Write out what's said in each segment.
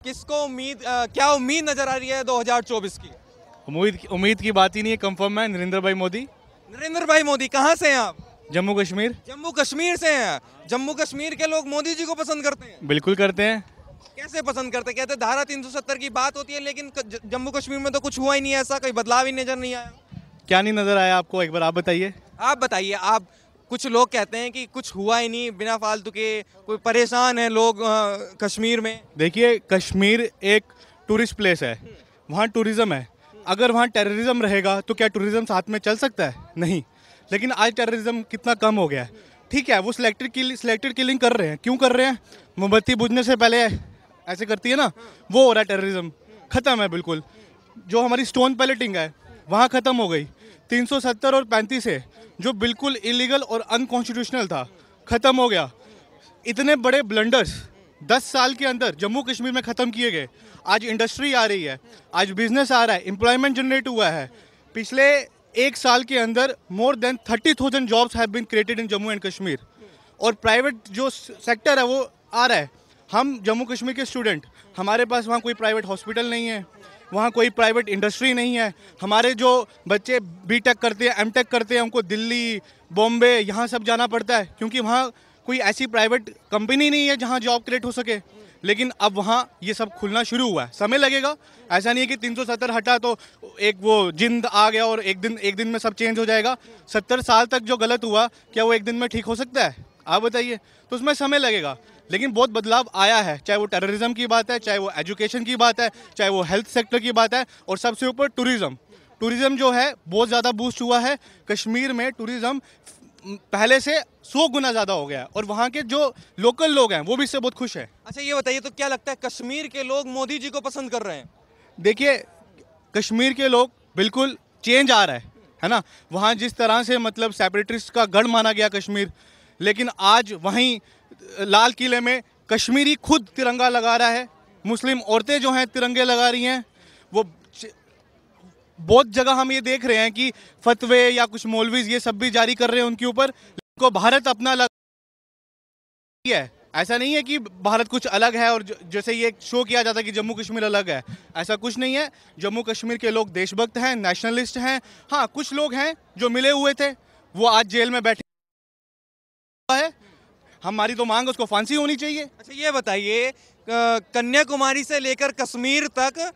किसको क्या उम्मीद नजर आ रही है 2024 की? उम्मीद की बात ही नहीं है, कंफर्म है नरेंद्र भाई मोदी। नरेंद्र भाई मोदी। कहाँ से हैं आप? जम्मू कश्मीर। जम्मू कश्मीर से हैं। जम्मू कश्मीर के लोग मोदी जी को पसंद करते हैं। बिल्कुल करते हैं। कैसे पसंद करते हैं? कहते हैं धारा 370 की बात होती है, लेकिन जम्मू कश्मीर में तो कुछ हुआ ही नहीं है, ऐसा कोई बदलाव ही नजर नहीं आया। क्या नहीं नजर आया आपको, एक बार आप बताइए। आप बताइए। आप कुछ लोग कहते हैं कि कुछ हुआ ही नहीं, बिना फालतू के कोई परेशान है लोग कश्मीर में। देखिए, कश्मीर एक टूरिस्ट प्लेस है, वहाँ टूरिज्म है। अगर वहाँ टेररिज्म रहेगा तो क्या टूरिज्म साथ में चल सकता है? नहीं। लेकिन आज टेररिज्म कितना कम हो गया है। ठीक है, वो सिलेक्टेड किलिंग कर रहे हैं। क्यों कर रहे हैं? मोमबत्ती बुझने से पहले ऐसे करती है ना, वो हो रहा है टेररिज्म। खत्म है बिल्कुल। जो हमारी स्टोन पैलेटिंग है वहाँ खत्म हो गई। 370 और 35 है जो बिल्कुल इलीगल और अनकॉन्स्टिट्यूशनल था, खत्म हो गया। इतने बड़े ब्लंडर्स 10 साल के अंदर जम्मू कश्मीर में खत्म किए गए। आज इंडस्ट्री आ रही है, आज बिजनेस आ रहा है, एम्प्लॉयमेंट जनरेट हुआ है। पिछले एक साल के अंदर more than 30,000 jobs have been created in Jammu and Kashmir. और प्राइवेट जो सेक्टर है वो आ रहा है। हम जम्मू कश्मीर के स्टूडेंट, हमारे पास वहाँ कोई प्राइवेट हॉस्पिटल नहीं है, वहाँ कोई प्राइवेट इंडस्ट्री नहीं है। हमारे जो बच्चे बीटेक करते हैं, एमटेक करते हैं, उनको दिल्ली, बॉम्बे यहाँ सब जाना पड़ता है, क्योंकि वहाँ कोई ऐसी प्राइवेट कंपनी नहीं है जहाँ जॉब क्रिएट हो सके। लेकिन अब वहाँ ये सब खुलना शुरू हुआ है, समय लगेगा। ऐसा नहीं है कि 370 हटा तो एक वो जिंद आ गया और एक दिन में सब चेंज हो जाएगा। 70 साल तक जो गलत हुआ, क्या वो एक दिन में ठीक हो सकता है? आप बताइए। तो उसमें समय लगेगा, लेकिन बहुत बदलाव आया है। चाहे वो टेररिज्म की बात है, चाहे वो एजुकेशन की बात है, चाहे वो हेल्थ सेक्टर की बात है, और सबसे ऊपर टूरिज्म जो है बहुत ज़्यादा बूस्ट हुआ है। कश्मीर में टूरिज्म पहले से 100 गुना ज़्यादा हो गया है, और वहाँ के जो लोकल लोग हैं वो भी इससे बहुत खुश हैं। अच्छा, ये बताइए, तो क्या लगता है कश्मीर के लोग मोदी जी को पसंद कर रहे हैं? देखिए, कश्मीर के लोग बिल्कुल चेंज आ रहा है ना। वहाँ जिस तरह से मतलब सेपरेटिस्ट का गढ़ माना गया कश्मीर, लेकिन आज वहीं लाल किले में कश्मीरी खुद तिरंगा लगा रहा है। मुस्लिम औरतें जो हैं तिरंगे लगा रही हैं। वो बहुत जगह हम ये देख रहे हैं कि फतवे या कुछ मौलवीज ये सब भी जारी कर रहे हैं उनके ऊपर। को भारत अपना अलग है। ऐसा नहीं है कि भारत कुछ अलग है, और जैसे ये शो किया जाता है कि जम्मू कश्मीर अलग है, ऐसा कुछ नहीं है। जम्मू कश्मीर के लोग देशभक्त हैं, नेशनलिस्ट हैं। हाँ, कुछ लोग हैं जो मिले हुए थे, वो आज जेल में बैठे है। हमारी तो मांग, उसको फांसी होनी चाहिए। अच्छा, ये बताइए, कन्याकुमारी से लेकर कश्मीर तक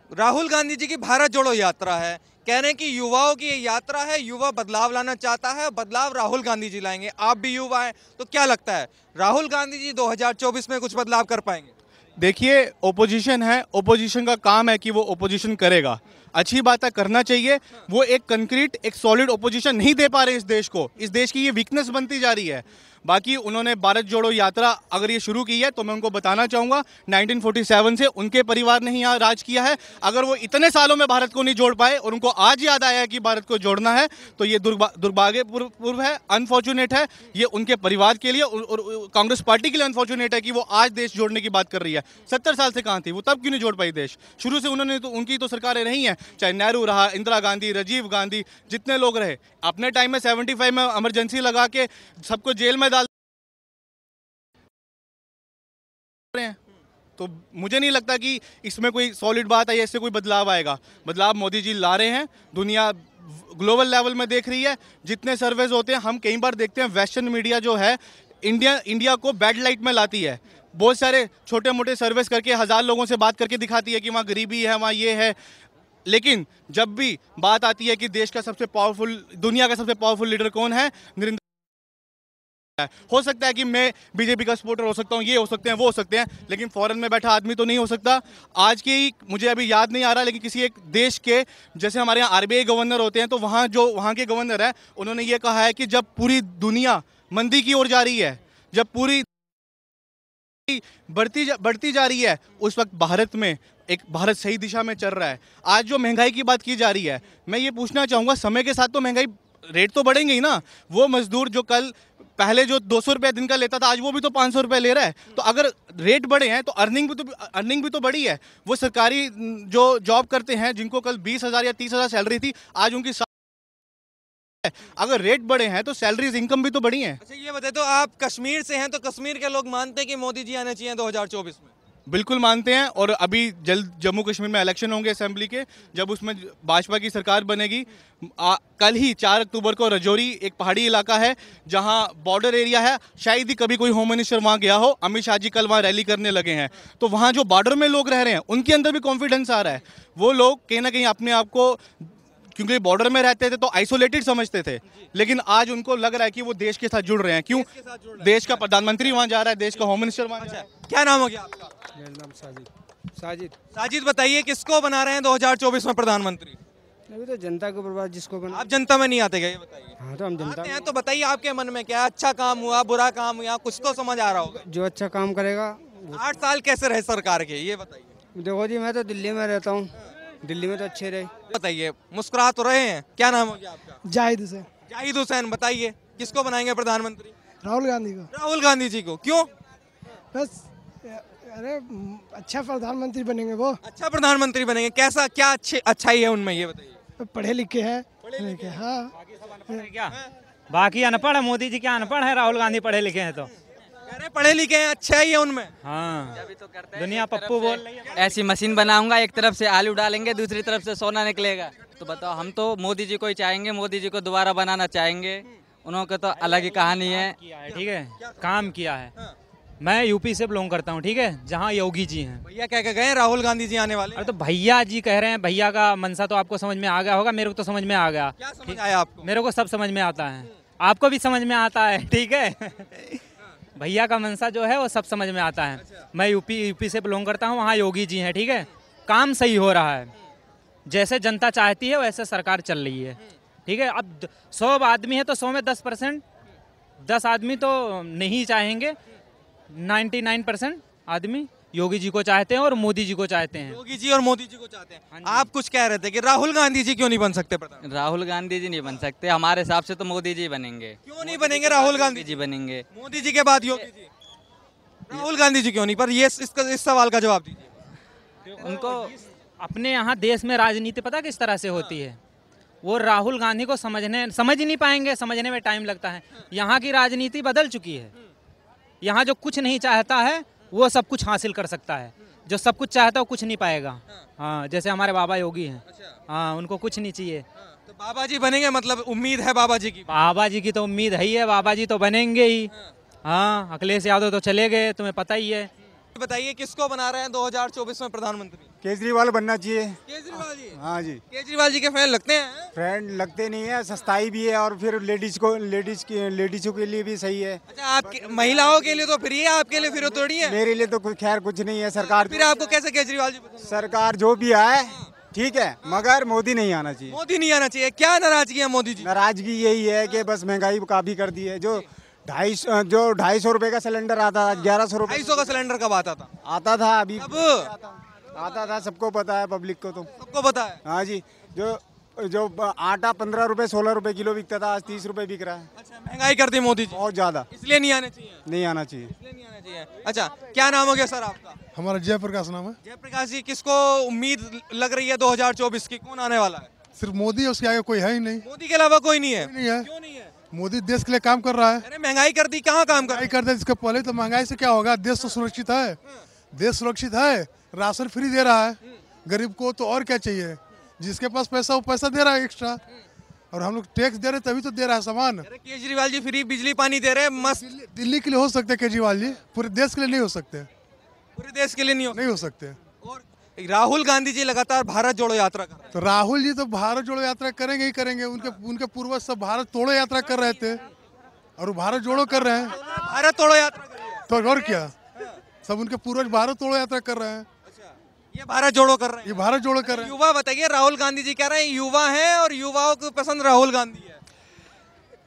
राहुल गांधी जी की भारत जोड़ो यात्रा है। कह रहे हैं कि युवाओं की ये यात्रा है, युवा बदलाव लाना चाहता है, बदलाव राहुल गांधी जी लाएंगे। आप भी युवा हैं, तो क्या लगता है राहुल गांधी जी 2024 में कुछ बदलाव कर पाएंगे? देखिए, ओपोजिशन है, ओपोजिशन का काम है कि वो ओपोजिशन करेगा। अच्छी बात है, करना चाहिए। वो एक कंक्रीट, एक सॉलिड ओपोजिशन नहीं दे पा रहे इस देश को। इस देश की ये वीकनेस बनती जा रही है। बाकी उन्होंने भारत जोड़ो यात्रा अगर ये शुरू की है, तो मैं उनको बताना चाहूँगा 1947 से उनके परिवार ने ही यहाँ राज किया है। अगर वो इतने सालों में भारत को नहीं जोड़ पाए और उनको आज याद आया है कि भारत को जोड़ना है, तो ये दुर्भाग्यपूर्ण है, अनफॉर्चुनेट है। ये उनके परिवार के लिए और कांग्रेस पार्टी के लिए अनफॉर्चुनेट है कि वो आज देश जोड़ने की बात कर रही है। 70 साल से कहाँ थी वो? तब क्यों नहीं जोड़ पाई देश? शुरू से उन्होंने तो, उनकी तो सरकारें रही हैं, चाहे नेहरू रहा, इंदिरा गांधी, राजीव गांधी, जितने लोग रहे। अपने टाइम में 75 में इमरजेंसी लगा के सबको जेल में डाल रहे हैं। तो मुझे नहीं लगता कि इसमें कोई सॉलिड बात है या इससे कोई बदलाव आएगा। बदलाव मोदी जी ला रहे हैं, दुनिया ग्लोबल लेवल में देख रही है। जितने सर्वेज होते हैं, हम कई बार देखते हैं वेस्टर्न मीडिया जो है इंडिया को बैड लाइट में लाती है। बहुत सारे छोटे मोटे सर्वेस करके 1000 लोगों से बात करके दिखाती है कि वहाँ गरीबी है, वहाँ ये है। लेकिन जब भी बात आती है कि देश का सबसे पावरफुल, दुनिया का सबसे पावरफुल लीडर कौन है, नरेंद्र। हो सकता है कि मैं बीजेपी का सपोर्टर हो सकता हूँ, ये हो सकते हैं, वो हो सकते हैं, लेकिन फॉरेन में बैठा आदमी तो नहीं हो सकता। आज की मुझे अभी याद नहीं आ रहा, लेकिन किसी एक देश के, जैसे हमारे यहाँ आरबीआई गवर्नर होते हैं, तो वहाँ के गवर्नर है, उन्होंने ये कहा है कि जब पूरी दुनिया मंदी की ओर जा रही है, जब पूरी बढ़ती जा रही है, उस वक्त भारत में भारत सही दिशा में चल रहा है। आज जो महंगाई की बात की जा रही है, मैं ये पूछना चाहूँगा, समय के साथ तो महंगाई रेट तो बढ़ेंगे ही ना। वो मजदूर जो पहले जो 200 रुपये दिन का लेता था, आज वो भी तो 500 रुपये ले रहा है। तो अगर रेट बढ़े हैं तो अर्निंग भी तो बढ़ी है। वो सरकारी जो जॉब करते हैं, जिनको कल 20,000 या 30,000 सैलरी थी, आज उनकी अगर रेट बढ़े हैं तो सैलरीज, इनकम भी तो बढ़ी है। अच्छा, ये बताए, तो आप कश्मीर से हैं, तो कश्मीर के लोग मानते हैं कि मोदी जी आने चाहिए 2024 में? बिल्कुल मानते हैं। और अभी जल्द जम्मू कश्मीर में इलेक्शन होंगे असेंबली के, जब उसमें भाजपा की सरकार बनेगी। कल ही 4 अक्टूबर को राजौरी एक पहाड़ी इलाका है जहां बॉर्डर एरिया है, शायद ही कभी कोई होम मिनिस्टर वहां गया हो। अमित शाह जी कल वहां रैली करने लगे हैं, तो वहां जो बॉर्डर में लोग रह रहे हैं उनके अंदर भी कॉन्फिडेंस आ रहा है। वो लोग कहीं ना कहीं अपने आप को, क्योंकि बॉर्डर में रहते थे तो आइसोलेटेड समझते थे, लेकिन आज उनको लग रहा है कि वो देश के साथ जुड़ रहे हैं। क्यों? देश का प्रधानमंत्री वहां जा रहा है, देश का होम मिनिस्टर वहां जा रहा है। क्या नाम हो गया आपका? मेरा नाम साजिद। साजिद साजिद, बताइए किसको बना रहे हैं 2024 में प्रधानमंत्री? अभी तो जनता के ऊपर बात, जिसको बना। आप जनता में नहीं आते क्या, ये बताइए? हाँ तो हम जनता आते हैं तो बताइए आपके मन में क्या अच्छा काम हुआ, बुरा काम हुआ, कुछ तो समझ आ रहा होगा। जो अच्छा काम करेगा 8 साल कैसे रहे सरकार के, ये बताइए। देखो जी, मैं तो दिल्ली में रहता हूँ, दिल्ली में तो अच्छे रहे। बताइए, मुस्कुरा तो रहे हैं। क्या नाम हो गया आपका? जाहिद हुसैन। जाहिद हुसैन, बताइए किसको बनाएंगे प्रधानमंत्री? राहुल गांधी को। राहुल गांधी जी को। क्यों? बस अरे अच्छा प्रधानमंत्री बनेंगे वो, अच्छा प्रधानमंत्री बनेंगे। कैसा, क्या अच्छाई है उनमें, ये बताइए। पढ़े लिखे हैं। हाँ, क्या बाकी अनपढ़ है? मोदी जी क्या अनपढ़ है? राहुल गांधी पढ़े लिखे हैं तो। अरे पढ़े लिखे हैं, अच्छा ही है उनमें। हाँ, दुनिया पप्पू बोल रही है। ऐसी मशीन बनाऊंगा, एक तरफ से आलू डालेंगे, दूसरी तरफ से सोना निकलेगा। तो बताओ, हम तो मोदी जी को ही चाहेंगे, मोदी जी को दोबारा बनाना चाहेंगे। उन्होंने तो अलग ही कहानी है। ठीक है, काम किया है। मैं यूपी से बिलोंग करता हूँ, ठीक है, जहाँ योगी जी हैं। भैया क्या कह गए, राहुल गांधी जी आने वाले? अरे तो भैया जी कह रहे हैं, भैया का मनसा तो आपको समझ में आ गया होगा, मेरे को तो समझ में आ गया। क्या समझ आया आपको? मेरे को सब समझ में आता है, आपको भी समझ में आता है, ठीक है। भैया का मनसा जो है वो सब समझ में आता है। मैं यूपी से बिलोंग करता हूँ, वहाँ योगी जी हैं, ठीक है। काम सही हो रहा है, जैसे जनता चाहती है वैसे सरकार चल रही है, ठीक है। अब 100 आदमी है तो 100 में 10%, 10 आदमी तो नहीं चाहेंगे, 99% आदमी योगी जी को चाहते हैं और मोदी जी को चाहते हैं। योगी जी और मोदी जी को चाहते हैं। आप कुछ कह रहे थे कि राहुल गांधी जी क्यों नहीं बन सकते प्रधानमंत्री? राहुल गांधी जी नहीं बन सकते, हमारे हिसाब से तो मोदी जी बनेंगे। क्यों नहीं बनेंगे राहुल गांधी जी बनेंगे। मोदी जी के बाद योगी जी, राहुल गांधी जी क्यों नहीं? पर ये इस सवाल का जवाब दीजिए। उनको अपने यहाँ देश में राजनीति पता किस तरह से होती है, वो राहुल गांधी को समझ ही नहीं पाएंगे, समझने में टाइम लगता है। यहाँ की राजनीति बदल चुकी है। यहाँ जो कुछ नहीं चाहता है वो सब कुछ हासिल कर सकता है, जो सब कुछ चाहता है वो कुछ नहीं पाएगा। हाँ, जैसे हमारे बाबा योगी हैं। हाँ, उनको कुछ नहीं चाहिए। तो बाबा जी बनेंगे, मतलब उम्मीद है बाबा जी की? बाबा जी की तो उम्मीद है ही है, बाबा जी तो बनेंगे ही। हाँ, अखिलेश यादव तो चले गए, तुम्हें पता ही है। बताइए किसको बना रहे हैं 2024 में प्रधानमंत्री? केजरीवाल बनना चाहिए। केजरीवाल जी? हाँ जी। केजरीवाल जी के फैन लगते हैं? फ्रेंड लगते नहीं है, सस्ताई भी है और फिर लेडीजों के लिए भी सही है। अच्छा, आपके महिलाओं के लिए तो फ्री है, आपके लिए फिर थोड़ी है। मेरे लिए तो खैर कुछ नहीं है। सरकार फिर आपको कैसे केजरीवाल जी पसंद? सरकार जो भी आए ठीक है, मगर मोदी नहीं आना चाहिए। मोदी नहीं आना चाहिए। क्या नाराजगी है मोदी जी? नाराजगी यही है कि बस महंगाई काफी कर दी है। जो 250 रुपए का सिलेंडर आता था, 1100 रुपए 250 का सिलेंडर कब आता था? आता था। अभी अब आता था, सबको पता है, पब्लिक को तो। सबको पता है। हाँ जी। जो आटा 15 रुपए 16 रुपए किलो बिकता था, आज 30 रुपए बिक रहा है। अच्छा, महंगाई कर दी मोदी जी, बहुत ज्यादा। इसलिए नहीं आने चाहिए। नहीं आना चाहिए। इसलिए नहीं आना चाहिए। अच्छा, क्या नाम हो गया सर आपका? हमारा जयप्रकाश नाम है। जयप्रकाश जी, किसको उम्मीद लग रही है 2024 की, कौन आने वाला है? सिर्फ मोदी है, उसके आगे कोई है ही नहीं। मोदी के अलावा कोई नहीं है? नहीं है। क्यों नहीं है? मोदी देश के लिए काम कर रहा है। अरे महंगाई कर दी, कहाँ काम कर? महंगाई कर दे, इसके पहले तो महंगाई से क्या होगा? देश तो सुरक्षित है, देश सुरक्षित है, राशन फ्री दे रहा है गरीब को, तो और क्या चाहिए? जिसके पास पैसा वो पैसा दे रहा है एक्स्ट्रा, और हम लोग टैक्स दे रहे तभी तो दे रहा है सामान। अरे केजरीवाल जी फ्री बिजली पानी दे रहे हैं, मस्त। दिल्ली के लिए हो सकते केजरीवाल जी, पूरे देश के लिए नहीं हो सकते। पूरे देश के लिए नहीं हो सकते। और राहुल गांधी जी लगातार भारत जोड़ो यात्रा कर रहे हैं। तो राहुल जी तो भारत जोड़ो यात्रा करेंगे ही करेंगे। उनके पूर्वज सब भारत तोड़ो यात्रा कर रहे थे और वो भारत जोड़ो कर रहे हैं। भारत तोड़ो यात्रा कर रहे हैं। तो और क्या, सब उनके पूर्वज भारत तोड़ो यात्रा कर रहे हैं। ये भारत जोड़ो कर रहे हैं। ये भारत जोड़ो कर रहे हैं। युवा बताइए, राहुल गांधी जी कह रहे हैं युवा हैं और युवाओं को पसंद राहुल गांधी है।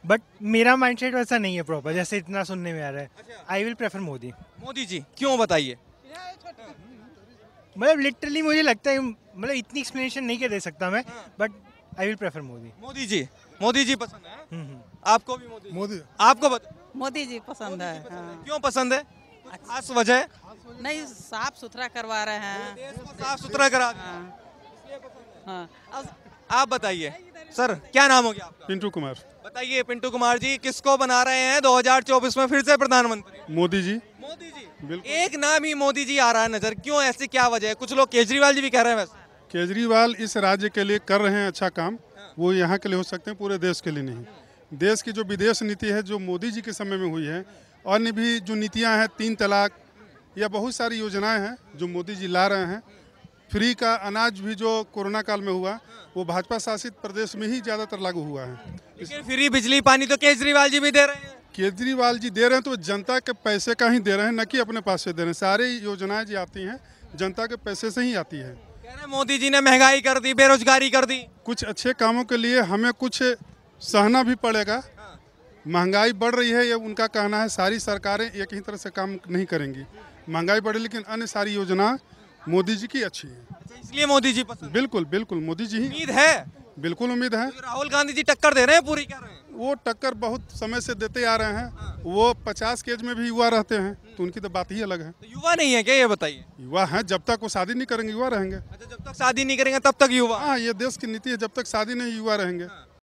बट मेरा माइंडसेट वैसा नहीं है प्रॉपर, जैसे इतना सुनने में आ रहा है। I will prefer Modi. Modi ji क्यों, बताइए? मतलब लिटरली मुझे लगता है, मतलब इतनी एक्सप्लेनेशन नहीं दे सकता मैं, but I will prefer Modi. Modi ji पसंद है? आपको भी मोदी? आपको मोदी जी पसंद है। हाँ। क्यों पसंद है? खास वजह? नहीं, साफ सुथरा करवा रहे हैं, देश को साफ सुथरा करा। हाँ। आप बताइए सर, क्या नाम हो गया आपका? पिंटू कुमार। बताइए पिंटू कुमार जी, किसको बना रहे हैं 2024 में फिर से प्रधानमंत्री? मोदी जी। मोदी जी। बिल्कुल। एक नाम ही मोदी जी आ रहा है नजर, क्यों, ऐसी क्या वजह है? कुछ लोग केजरीवाल जी भी कह रहे हैं वैसे। केजरीवाल इस राज्य के लिए कर रहे हैं अच्छा काम, वो यहाँ के लिए हो सकते हैं, पूरे देश के लिए नहीं। देश की जो विदेश नीति है जो मोदी जी के समय में हुई है, अन्य भी जो नीतियाँ हैं, 3 तलाक या बहुत सारी योजनाएं हैं जो मोदी जी ला रहे हैं, फ्री का अनाज भी जो कोरोना काल में हुआ वो भाजपा शासित प्रदेश में ही ज़्यादातर लागू हुआ है। लेकिन फ्री बिजली पानी तो केजरीवाल जी भी दे रहे हैं। केजरीवाल जी दे रहे हैं तो जनता के पैसे का ही दे रहे हैं, न कि अपने पास से दे रहे हैं। सारी योजनाएं जो आती हैं जनता के पैसे से ही आती है। कह रहे हैं मोदी जी ने महंगाई कर दी, बेरोजगारी कर दी। कुछ अच्छे कामों के लिए हमें कुछ सहना भी पड़ेगा। महंगाई बढ़ रही है, ये उनका कहना है। सारी सरकारें एक ही तरह से काम नहीं करेंगी, महंगाई बढ़े, लेकिन अन्य सारी योजना मोदी जी की अच्छी है। अच्छा, इसलिए मोदी जी पसंद। बिल्कुल बिल्कुल मोदी जी ही। उम्मीद है? बिल्कुल उम्मीद है। राहुल गांधी जी टक्कर दे रहे हैं, पूरी कह रहे हैं। वो टक्कर बहुत समय से देते आ रहे हैं। वो 50 के एज में भी युवा रहते हैं, तो उनकी तो बात ही अलग है। तो युवा नहीं है क्या, ये बताइए? युवा हैं, जब तक वो शादी नहीं करेंगे युवा रहेंगे। अच्छा, जब तक शादी नहीं करेंगे तब तक युवा। हाँ, ये देश की नीति है, जब तक शादी नहीं युवा रहेंगे।